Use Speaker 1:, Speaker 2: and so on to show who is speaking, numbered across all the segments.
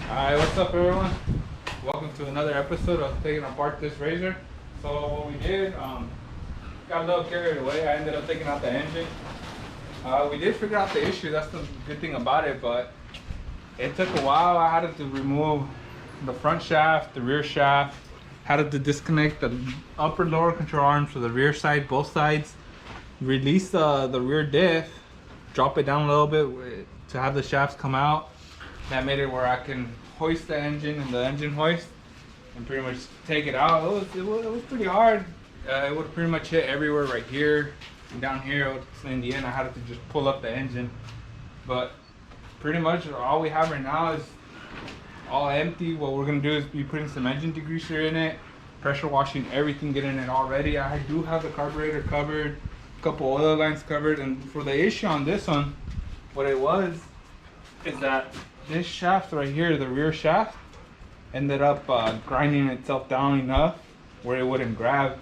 Speaker 1: Alright, what's up everyone? Welcome to another episode of taking apart this Razor. So what we did, got a little carried away. I ended up taking out the engine. We did figure out the issue, that's the good thing about it, but it took a while. I had to remove the front shaft, the rear shaft, had to disconnect the upper lower control arms for the rear side, both sides, release the rear diff, drop it down a little bit to have the shafts come out. That made it where I can hoist the engine and the engine hoist and pretty much take it out. It was pretty hard. It would pretty much hit everywhere right here and down here. In the end, I had to just pull up the engine. But pretty much all we have right now is all empty. What we're gonna do is be putting some engine degreaser in it, pressure washing everything, getting it all ready. I do have the carburetor covered, a couple oil lines covered, and for the issue on this one, what it was is that this shaft right here, the rear shaft, ended up grinding itself down enough where it wouldn't grab,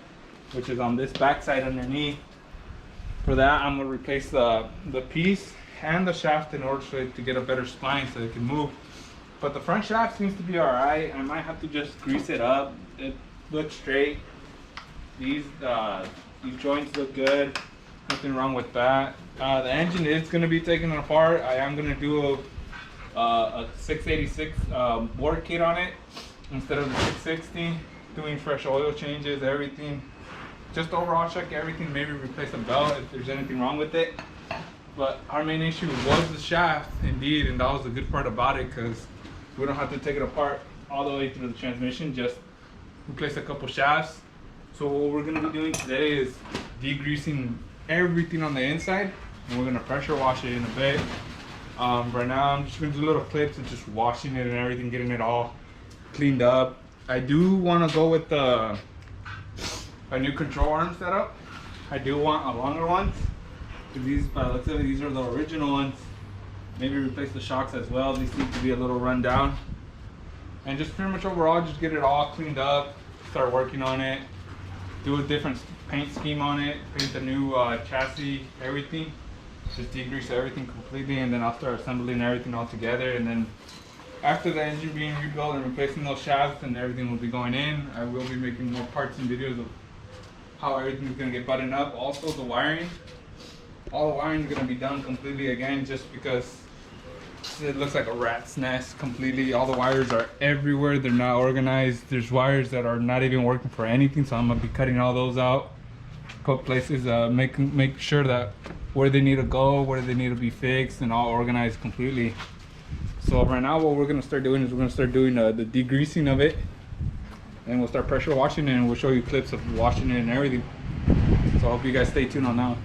Speaker 1: which is on this backside underneath. For that, I'm gonna replace the piece and the shaft in order for it to get a better spline so it can move. But the front shaft seems to be all right. I might have to just grease it up. It looks straight. These joints look good. Nothing wrong with that. The engine is gonna be taken apart. I am gonna do a 686 bore kit on it instead of the 660. Doing fresh oil changes, everything. Just overall check everything, maybe replace a belt if there's anything wrong with it. But our main issue was the shaft, indeed, and that was the good part about it because we don't have to take it apart all the way through the transmission, just replace a couple shafts. So what we're gonna be doing today is degreasing everything on the inside, and we're gonna pressure wash it in a bit. Right now I'm just gonna do little clips and just washing it and everything, getting it all cleaned up. I do want to go with a new control arm setup. I do want a longer one. These, let's say these are the original ones. Maybe replace the shocks as well. These seem to be a little run down. And just pretty much overall, just get it all cleaned up, start working on it, do a different paint scheme on it, paint the new chassis, everything. Just degrease everything completely, and then I'll start assembling everything all together. And then after the engine being rebuilt and replacing those shafts and everything will be going in, I will be making more parts and videos of how everything's gonna get buttoned up. Also the wiring, all the wiring is gonna be done completely again, just because it looks like a rat's nest completely. All the wires are everywhere, they're not organized. There's wires that are not even working for anything, so I'm gonna be cutting all those out. Put places, make sure that where they need to go, where they need to be fixed, and all organized completely. So right now what we're gonna start doing is we're gonna start doing the degreasing of it, and we'll start pressure washing it, and we'll show you clips of washing it and everything. So I hope you guys stay tuned on that one.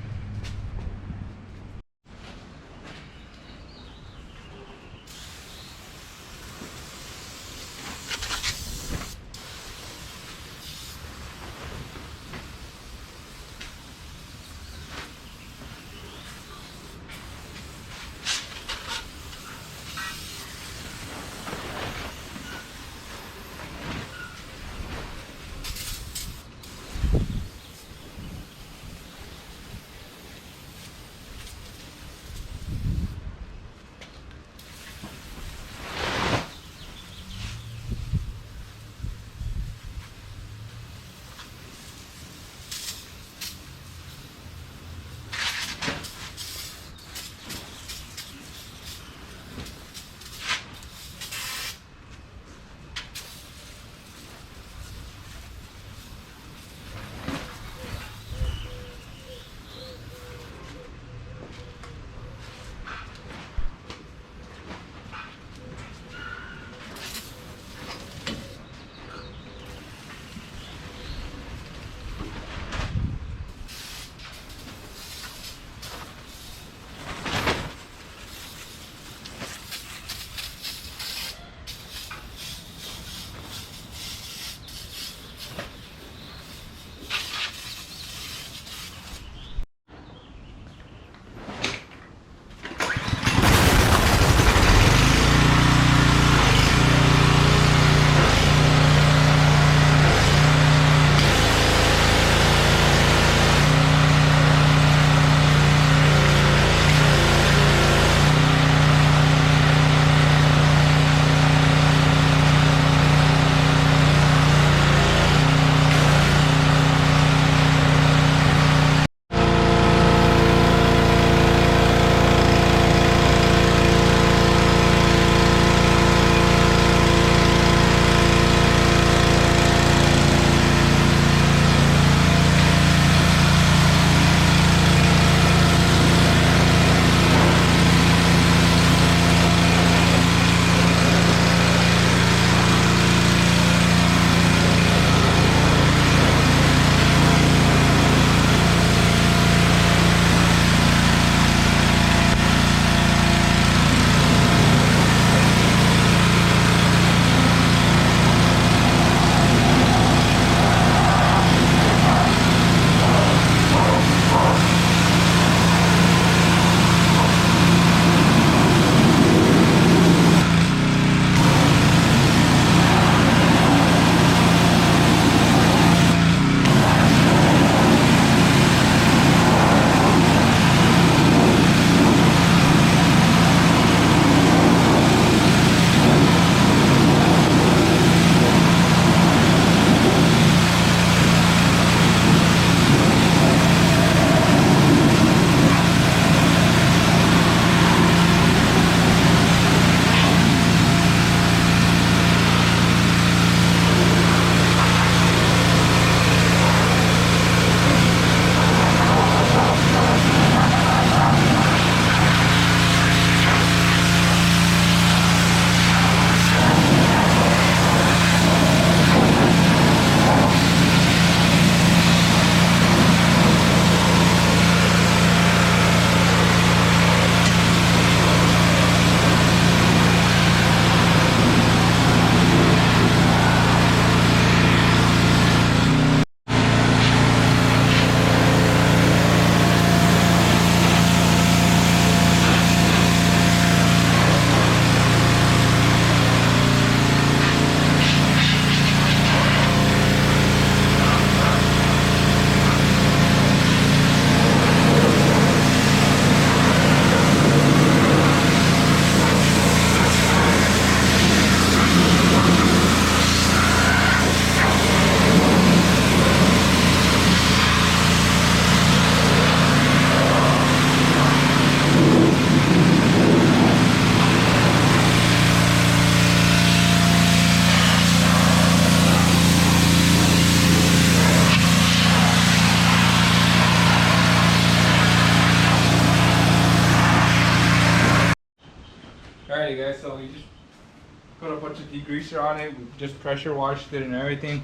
Speaker 1: put a bunch of degreaser on it. We just pressure washed it and everything.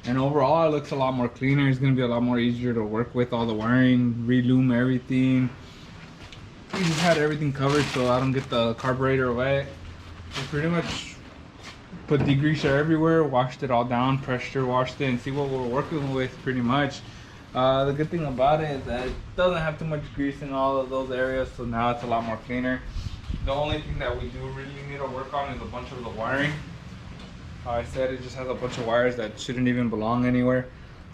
Speaker 1: And overall, it looks a lot more cleaner. It's gonna be a lot more easier to work with. All the wiring, re-lume everything. We just had everything covered so I don't get the carburetor wet. We pretty much put degreaser everywhere, washed it all down, pressure washed it, and see what we're working with pretty much. The good thing about it is that it doesn't have too much grease in all of those areas, so now it's a lot more cleaner. The only thing that we do really need to work on is a bunch of the wiring. I said it just has a bunch of wires that shouldn't even belong anywhere.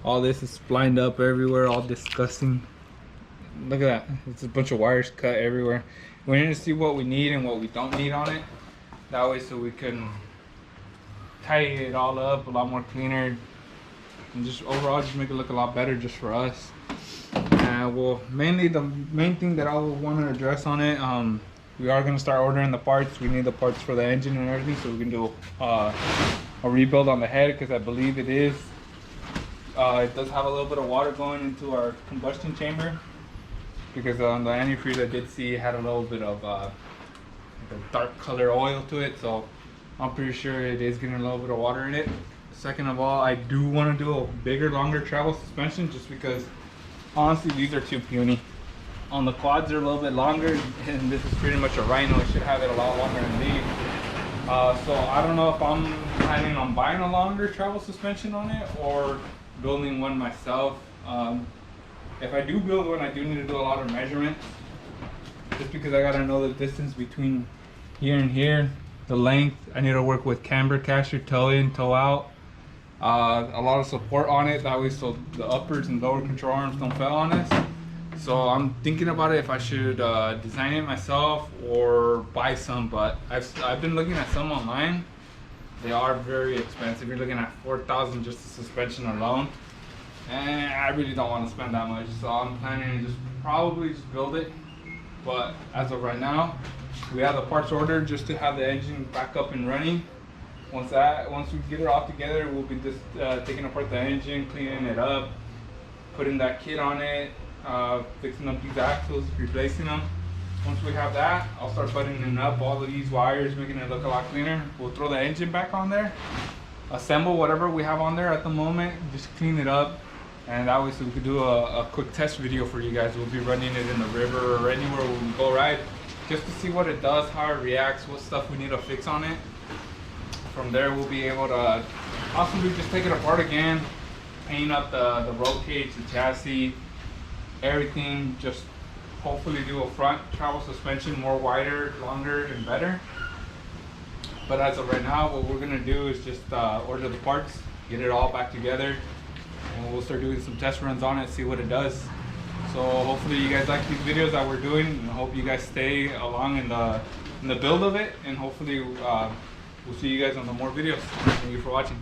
Speaker 1: All this is splined up everywhere, all disgusting. Look at that, it's a bunch of wires cut everywhere. We need to see what we need and what we don't need on it. That way so we can tighten it all up a lot more cleaner. And just overall just make it look a lot better just for us. Well, mainly the main thing that I would want to address on it, we are going to start ordering the parts. We need the parts for the engine and everything, so we can do a rebuild on the head, because I believe it is it does have a little bit of water going into our combustion chamber, because on the antifreeze I did see it had a little bit of like a dark color oil to it, so I'm pretty sure it is getting a little bit of water in it. Second of all, I do want to do a bigger, longer travel suspension, just because honestly these are too puny. On the quads they're a little bit longer, and this is pretty much a Rhino. It should have it a lot longer than these. So I don't know if I'm planning on buying a longer travel suspension on it or building one myself. If I do build one, I do need to do a lot of measurements, just because I gotta know the distance between here and here, the length. I need to work with camber caster, toe in, toe out. A lot of support on it, that way so the uppers and lower control arms don't fail on us. So I'm thinking about it if I should design it myself or buy some, but I've been looking at some online. They are very expensive. You're looking at $4,000 just the suspension alone, and I really don't want to spend that much. So I'm planning to just probably just build it. But as of right now, we have the parts ordered just to have the engine back up and running. Once we get it all together, we'll be just taking apart the engine, cleaning it up, putting that kit on it, fixing up these axles, replacing them. Once we have that, I'll start buttoning up all of these wires, making it look a lot cleaner. We'll throw the engine back on there, assemble whatever we have on there at the moment, just clean it up, and that way so we could do a quick test video for you guys. We'll be running it in the river or anywhere we go ride, just to see what it does, how it reacts, what stuff we need to fix on it. From there, we'll be able to possibly just take it apart again, paint up the roll cage, the chassis, everything. Just hopefully do a front travel suspension, more wider, longer, and better. But as of right now, what we're gonna do is just order the parts, get it all back together, and we'll start doing some test runs on it, see what it does. So hopefully you guys like these videos that we're doing, and I hope you guys stay along in the build of it, and hopefully we'll see you guys on the more videos. Thank you for watching.